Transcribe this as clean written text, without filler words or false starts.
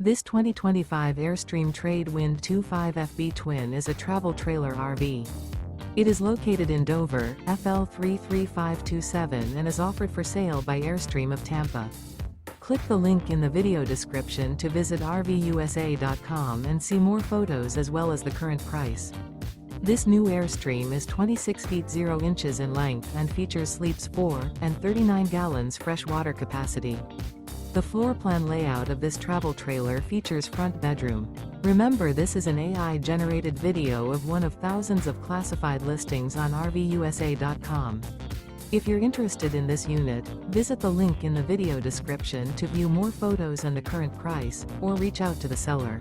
This 2025 Airstream Trade Wind 25FB Twin is a travel trailer RV. It is located in Dover, FL 33527 and is offered for sale by Airstream of Tampa. Click the link in the video description to visit RVUSA.com and see more photos as well as the current price. This new Airstream is 26 feet 0 inches in length and features sleeps 4 and 39 gallons fresh water capacity. The floor plan layout of this travel trailer features front bedroom. Remember, this is an AI-generated video of one of thousands of classified listings on RVUSA.com. If you're interested in this unit, visit the link in the video description to view more photos and the current price, or reach out to the seller.